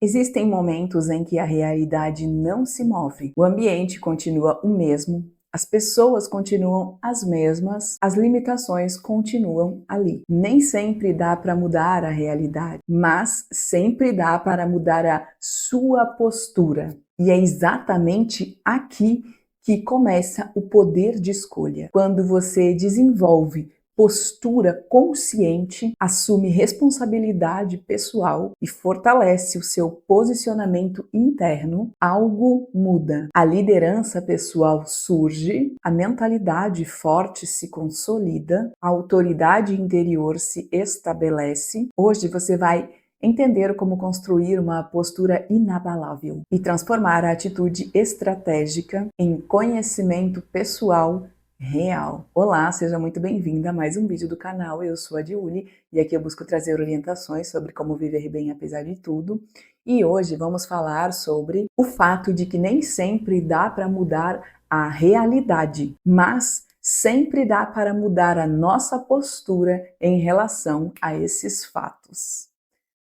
Existem momentos em que a realidade não se move, o ambiente continua o mesmo, as pessoas continuam as mesmas, as limitações continuam ali. Nem sempre dá para mudar a realidade, mas sempre dá para mudar a sua postura. E é exatamente aqui que começa o poder de escolha. Quando você desenvolve postura consciente, assume responsabilidade pessoal e fortalece o seu posicionamento interno, algo muda. A liderança pessoal surge, a mentalidade forte se consolida, a autoridade interior se estabelece. Hoje você vai entender como construir uma postura inabalável e transformar a atitude estratégica em conhecimento pessoal real. Olá, seja muito bem-vinda a mais um vídeo do canal. Eu sou a Diuli e aqui eu busco trazer orientações sobre como viver bem apesar de tudo. E hoje vamos falar sobre o fato de que nem sempre dá para mudar a realidade, mas sempre dá para mudar a nossa postura em relação a esses fatos.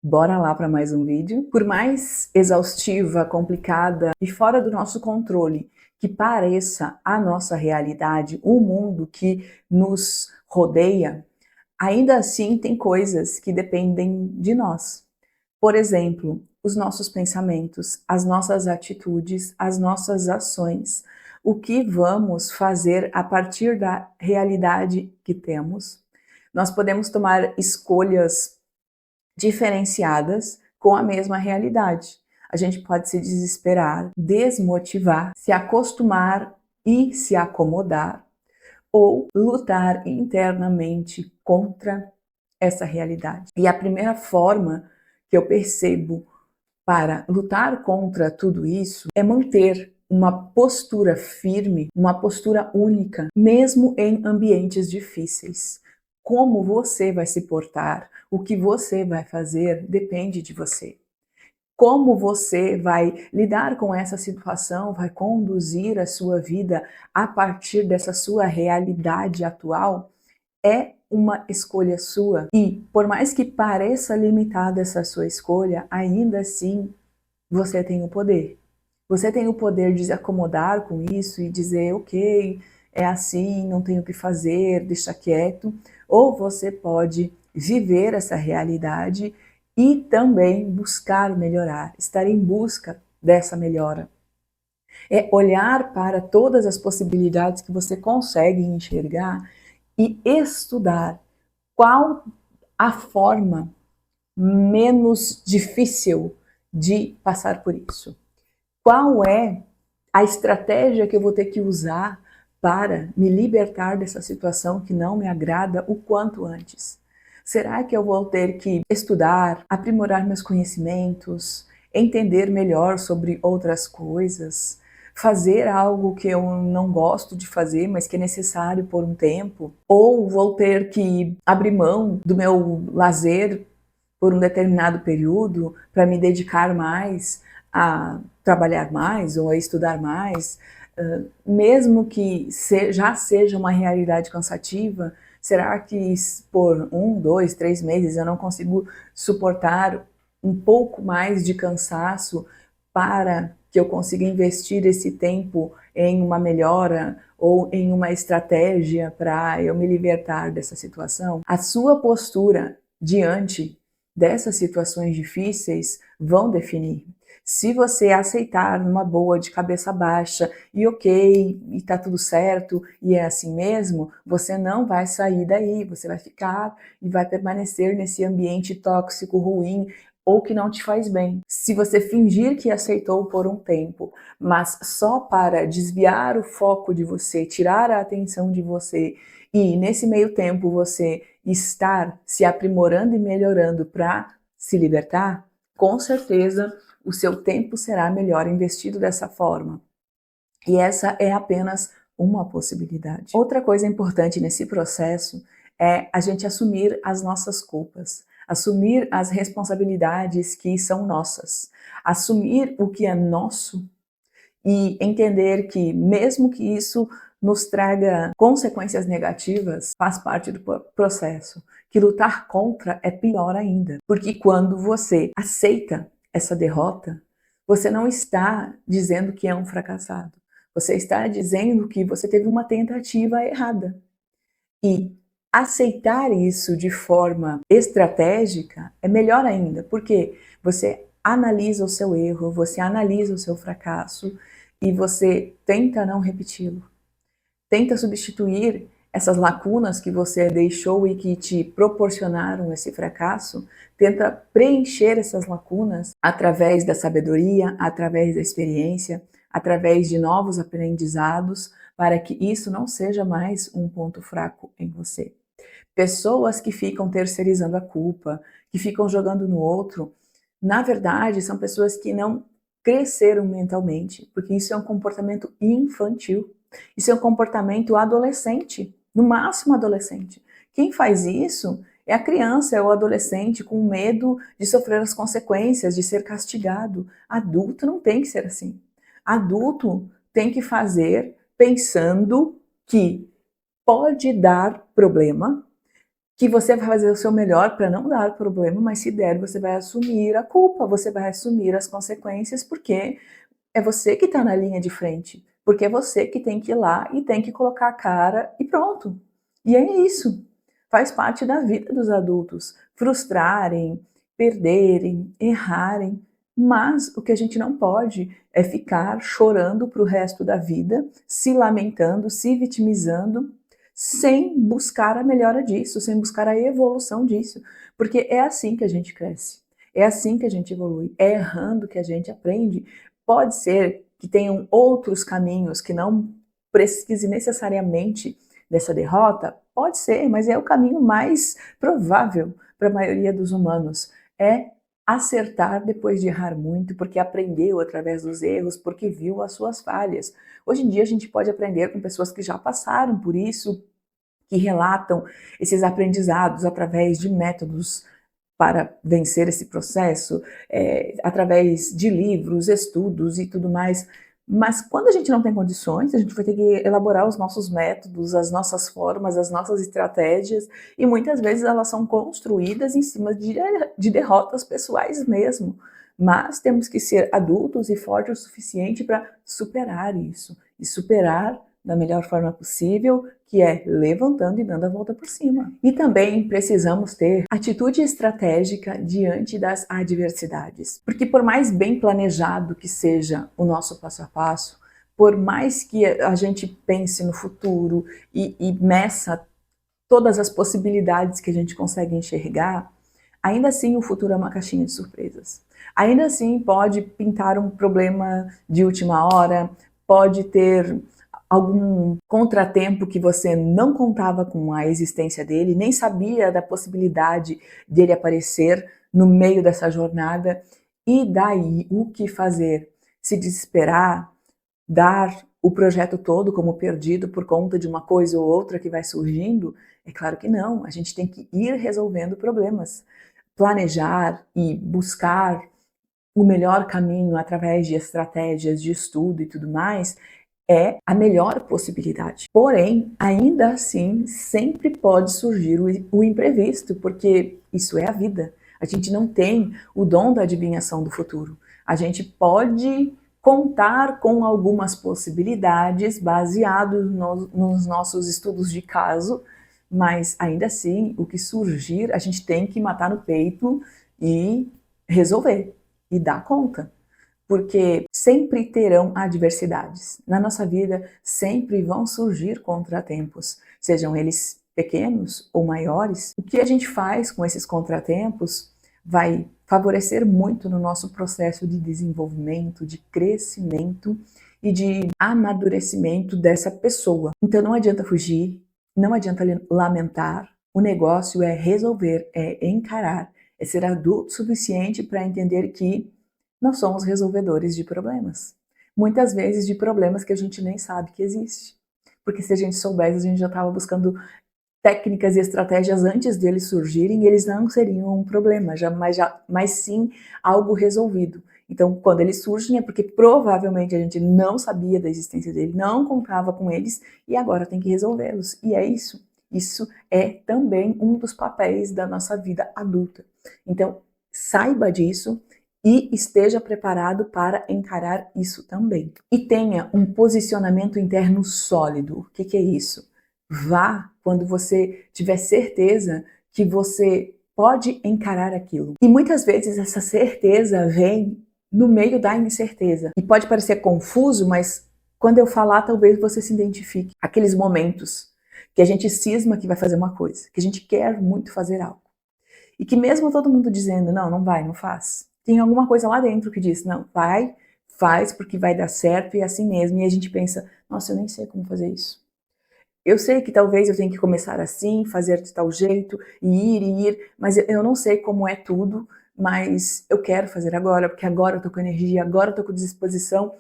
Bora lá para mais um vídeo? Por mais exaustiva, complicada e fora do nosso controle que pareça a nossa realidade, o mundo que nos rodeia, ainda assim tem coisas que dependem de nós. Por exemplo, os nossos pensamentos, as nossas atitudes, as nossas ações, o que vamos fazer a partir da realidade que temos. Nós podemos tomar escolhas diferenciadas com a mesma realidade. A gente pode se desesperar, desmotivar, se acostumar e se acomodar, ou lutar internamente contra essa realidade. E a primeira forma que eu percebo para lutar contra tudo isso é manter uma postura firme, uma postura única, mesmo em ambientes difíceis. Como você vai se portar, o que você vai fazer, depende de você. Como você vai lidar com essa situação, vai conduzir a sua vida a partir dessa sua realidade atual, é uma escolha sua. E por mais que pareça limitada essa sua escolha, ainda assim você tem o poder. Você tem o poder de se acomodar com isso e dizer, ok, é assim, não tenho o que fazer, deixa quieto. Ou você pode viver essa realidade e também buscar melhorar, estar em busca dessa melhora. É olhar para todas as possibilidades que você consegue enxergar e estudar qual a forma menos difícil de passar por isso. Qual é a estratégia que eu vou ter que usar para me libertar dessa situação que não me agrada o quanto antes? Será que eu vou ter que estudar, aprimorar meus conhecimentos, entender melhor sobre outras coisas, fazer algo que eu não gosto de fazer, mas que é necessário por um tempo? Ou vou ter que abrir mão do meu lazer por um determinado período para me dedicar mais a trabalhar mais ou a estudar mais, mesmo que já seja uma realidade cansativa? Será que por 1, 2, 3 meses eu não consigo suportar um pouco mais de cansaço para que eu consiga investir esse tempo em uma melhora ou em uma estratégia para eu me libertar dessa situação? A sua postura diante dessas situações difíceis vão definir. Se você aceitar numa boa, de cabeça baixa, e ok, e tá tudo certo, e é assim mesmo, você não vai sair daí, você vai ficar e vai permanecer nesse ambiente tóxico, ruim, ou que não te faz bem. Se você fingir que aceitou por um tempo, mas só para desviar o foco de você, tirar a atenção de você, e nesse meio tempo você estar se aprimorando e melhorando para se libertar, com certeza o seu tempo será melhor investido dessa forma. E essa é apenas uma possibilidade. Outra coisa importante nesse processo é a gente assumir as nossas culpas, assumir as responsabilidades que são nossas, assumir o que é nosso e entender que mesmo que isso nos traga consequências negativas, faz parte do processo. Que lutar contra é pior ainda, porque quando você aceita essa derrota, você não está dizendo que é um fracassado. Você está dizendo que você teve uma tentativa errada. E aceitar isso de forma estratégica é melhor ainda, porque você analisa o seu erro, você analisa o seu fracasso e você tenta não repeti-lo. Tenta substituir essas lacunas que você deixou e que te proporcionaram esse fracasso, tenta preencher essas lacunas através da sabedoria, através da experiência, através de novos aprendizados, para que isso não seja mais um ponto fraco em você. Pessoas que ficam terceirizando a culpa, que ficam jogando no outro, na verdade, são pessoas que não cresceram mentalmente, porque isso é um comportamento infantil. Isso é um comportamento adolescente, no máximo adolescente. Quem faz isso é a criança, é o adolescente com medo de sofrer as consequências, de ser castigado. Adulto não tem que ser assim. Adulto tem que fazer pensando que pode dar problema, que você vai fazer o seu melhor para não dar problema, mas se der, você vai assumir a culpa, você vai assumir as consequências, porque é você que está na linha de frente, porque é você que tem que ir lá e tem que colocar a cara e pronto. E é isso. Faz parte da vida dos adultos. Frustrarem, perderem, errarem. Mas o que a gente não pode é ficar chorando para o resto da vida, se lamentando, se vitimizando, sem buscar a melhora disso, sem buscar a evolução disso. Porque é assim que a gente cresce. É assim que a gente evolui. É errando que a gente aprende. Pode ser que tenham outros caminhos que não precise necessariamente dessa derrota? Pode ser, mas é o caminho mais provável para a maioria dos humanos. É acertar depois de errar muito, porque aprendeu através dos erros, porque viu as suas falhas. Hoje em dia a gente pode aprender com pessoas que já passaram por isso, que relatam esses aprendizados através de métodos para vencer esse processo, através de livros, estudos e tudo mais. Mas quando a gente não tem condições, a gente vai ter que elaborar os nossos métodos, as nossas formas, as nossas estratégias, e muitas vezes elas são construídas em cima de derrotas pessoais mesmo. Mas temos que ser adultos e fortes o suficiente para superar isso, e superar da melhor forma possível, que é levantando e dando a volta por cima. E também precisamos ter atitude estratégica diante das adversidades. Porque por mais bem planejado que seja o nosso passo a passo, por mais que a gente pense no futuro e meça todas as possibilidades que a gente consegue enxergar, ainda assim o futuro é uma caixinha de surpresas. Ainda assim pode pintar um problema de última hora, pode ter algum contratempo que você não contava com a existência dele, nem sabia da possibilidade dele aparecer no meio dessa jornada, e daí o que fazer? Se desesperar, dar o projeto todo como perdido por conta de uma coisa ou outra que vai surgindo? É claro que não, a gente tem que ir resolvendo problemas, planejar e buscar o melhor caminho através de estratégias de estudo e tudo mais, é a melhor possibilidade. Porém, ainda assim, sempre pode surgir o imprevisto, porque isso é a vida. A gente não tem o dom da adivinhação do futuro. A gente pode contar com algumas possibilidades baseados nos nossos estudos de caso, mas ainda assim, o que surgir, a gente tem que matar no peito e resolver e dar conta. Porque sempre terão adversidades. Na nossa vida, sempre vão surgir contratempos, sejam eles pequenos ou maiores. O que a gente faz com esses contratempos vai favorecer muito no nosso processo de desenvolvimento, de crescimento e de amadurecimento dessa pessoa. Então não adianta fugir, não adianta lamentar, o negócio é resolver, é encarar, é ser adulto o suficiente para entender que nós somos resolvedores de problemas. Muitas vezes de problemas que a gente nem sabe que existe. Porque se a gente soubesse, a gente já estava buscando técnicas e estratégias antes deles surgirem e eles não seriam um problema, mas sim algo resolvido. Então, quando eles surgem é porque provavelmente a gente não sabia da existência dele, não contava com eles e agora tem que resolvê-los. E é isso. Isso é também um dos papéis da nossa vida adulta. Então, saiba disso e esteja preparado para encarar isso também. E tenha um posicionamento interno sólido. O que é isso? Vá quando você tiver certeza que você pode encarar aquilo. E muitas vezes essa certeza vem no meio da incerteza. E pode parecer confuso, mas quando eu falar, talvez você se identifique. Aqueles momentos que a gente cisma que vai fazer uma coisa, que a gente quer muito fazer algo. E que mesmo todo mundo dizendo, não, não vai, não faz, tem alguma coisa lá dentro que diz, não, vai, faz porque vai dar certo e é assim mesmo. E a gente pensa, nossa, eu nem sei como fazer isso. Eu sei que talvez eu tenha que começar assim, fazer de tal jeito, e ir, mas eu não sei como é tudo, mas eu quero fazer agora, porque agora eu tô com energia, agora eu tô com disposição,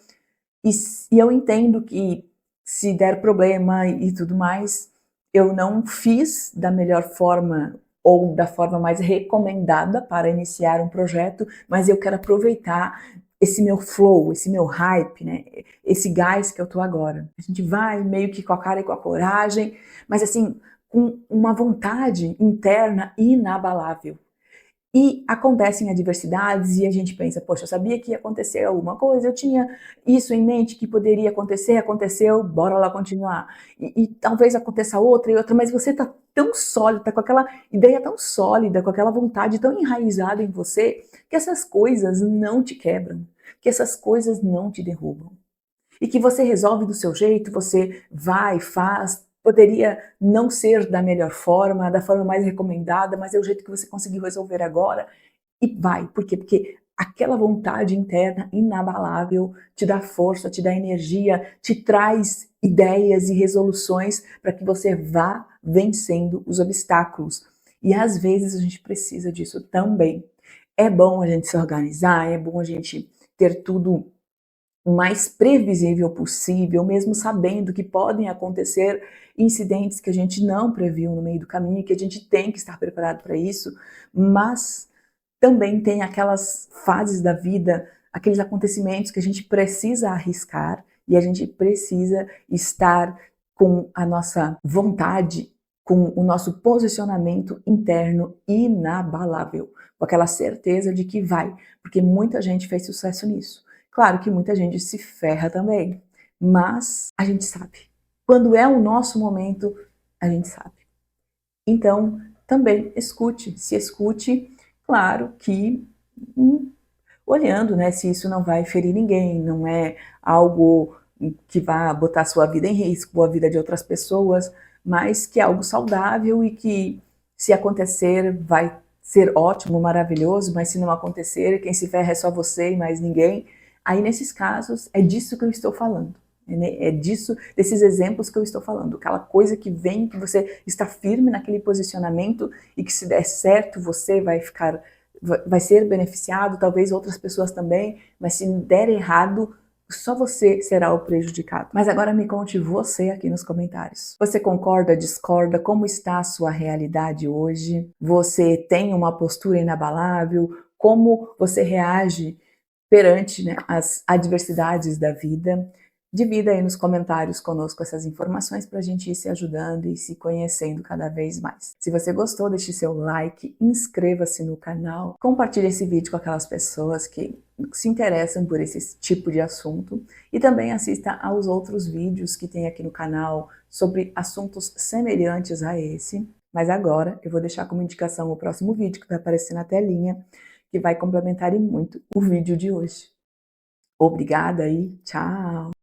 e eu entendo que se der problema e tudo mais, eu não fiz da melhor forma ou da forma mais recomendada para iniciar um projeto, mas eu quero aproveitar esse meu flow, esse meu hype, né? Esse gás que eu tô agora. A gente vai meio que com a cara e com a coragem, mas assim, com uma vontade interna inabalável. E acontecem adversidades e a gente pensa, poxa, eu sabia que ia acontecer alguma coisa, eu tinha isso em mente que poderia acontecer, aconteceu, bora lá continuar. E talvez aconteça outra e outra, mas você tá tão sólida, tá com aquela ideia tão sólida, com aquela vontade tão enraizada em você, que essas coisas não te quebram, que essas coisas não te derrubam. E que você resolve do seu jeito, você vai, faz, poderia não ser da melhor forma, da forma mais recomendada, mas é o jeito que você conseguiu resolver agora e vai. Por quê? Porque aquela vontade interna inabalável te dá força, te dá energia, te traz ideias e resoluções para que você vá vencendo os obstáculos. E às vezes a gente precisa disso também. É bom a gente se organizar, é bom a gente ter tudo o mais previsível possível, mesmo sabendo que podem acontecer incidentes que a gente não previu no meio do caminho, que a gente tem que estar preparado para isso, mas também tem aquelas fases da vida, aqueles acontecimentos que a gente precisa arriscar e a gente precisa estar com a nossa vontade, com o nosso posicionamento interno inabalável, com aquela certeza de que vai, porque muita gente fez sucesso nisso. Claro que muita gente se ferra também, mas a gente sabe. Quando é o nosso momento, a gente sabe. Então, também escute, se escute, claro que olhando, né, se isso não vai ferir ninguém, não é algo que vá botar sua vida em risco, ou a vida de outras pessoas, mas que é algo saudável e que, se acontecer, vai ser ótimo, maravilhoso, mas se não acontecer, quem se ferra é só você e mais ninguém. Aí, nesses casos, é disso que eu estou falando. É disso, desses exemplos que eu estou falando. Aquela coisa que vem, que você está firme naquele posicionamento e que se der certo, você vai ser beneficiado, talvez outras pessoas também, mas se der errado, só você será o prejudicado. Mas agora me conte você aqui nos comentários. Você concorda, discorda? Como está a sua realidade hoje? Você tem uma postura inabalável? Como você reage perante, né, as adversidades da vida? Divida aí nos comentários conosco essas informações para a gente ir se ajudando e se conhecendo cada vez mais. Se você gostou, deixe seu like, inscreva-se no canal, compartilhe esse vídeo com aquelas pessoas que se interessam por esse tipo de assunto e também assista aos outros vídeos que tem aqui no canal sobre assuntos semelhantes a esse. Mas agora eu vou deixar como indicação o próximo vídeo que vai aparecer na telinha, que vai complementar e muito o vídeo de hoje. Obrigada e tchau!